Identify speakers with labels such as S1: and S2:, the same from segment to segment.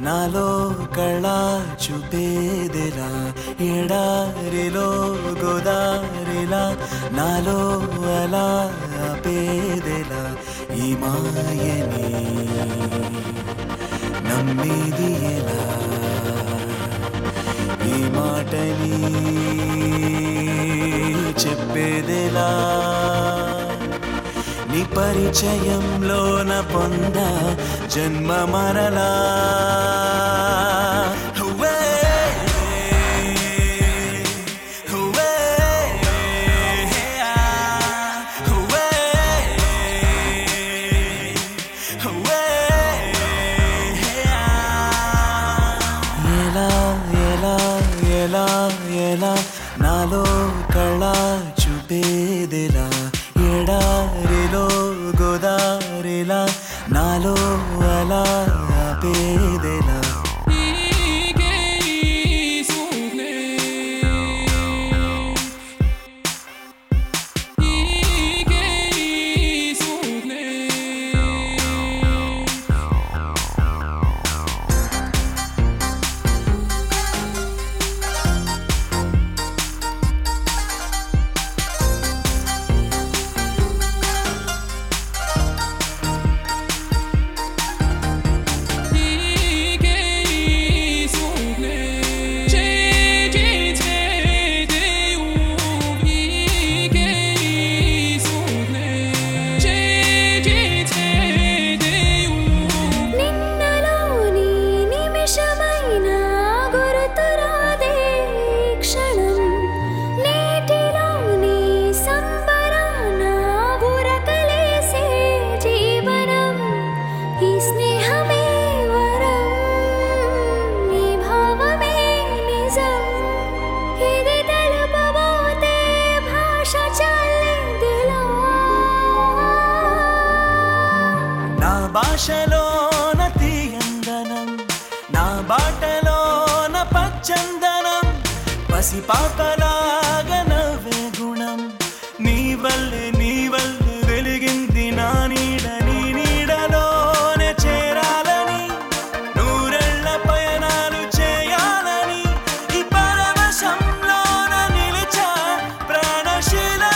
S1: నాలో కళ చూపేదెలా ఎడారిలో గోదారిలా నాలో అలా ఆపేదెలా ఈ మాయని నమ్మేది ఎలా ఈ మాటని చెప్పేదెలా నీ పరిచయంలోన పొంద జన్మ మరలా ఎలా ఎలా ఎలా ఎలా నాలో కళ చూపేదెలా ఎడారిలో గోదారిలా నాలో అలా ఆపేదెలా భాషలోన తీయందనం నా బాటలోన పచ్చందనం పసిపాపలాగా నవ్వే గుణం నీ వల్లే వెలిగింది నా నీడ నీ నీడలోనే చేరాలని నూరెళ్ళ పయనాలు చేయాలని ఈ పరవశంలోన నిలిచా ప్రాణశీలలా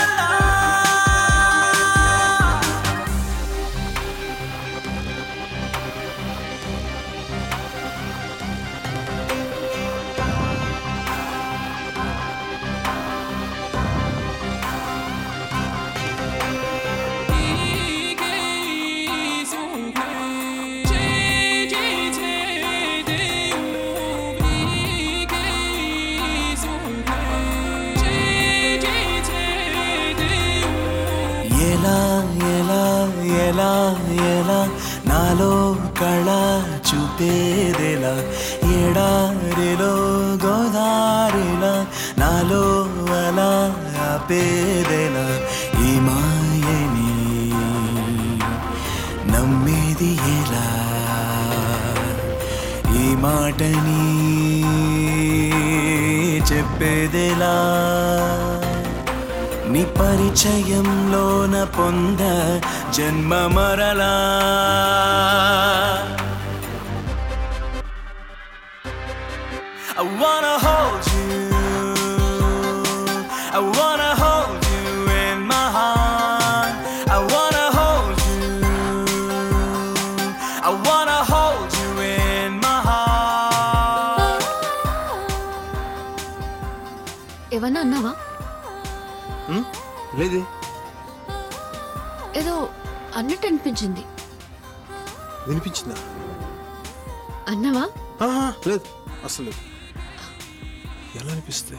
S1: ఎలా ఎలా ఎలా ఎలా నాలో కళ చూపేదెలా ఎడారిలో గోదారిలా నాలో అలా ఆపేదెలా ఈ మాయని నమ్మేది ఎలా ఈ మాటని చెప్పేదెలా నీ పరిచయంలోన పొంద జన్మ మరలా I wanna hold you I wanna hold you in my heart I wanna hold you I wanna hold you in my heart
S2: ఏమన్నా అన్నావా?
S3: లేదే
S2: ఏదో అన్నట్టు అనిపించింది.
S3: వినిపించిందా?
S2: అన్నావా?
S3: లేదు అసలు ఎలా అనిపిస్తే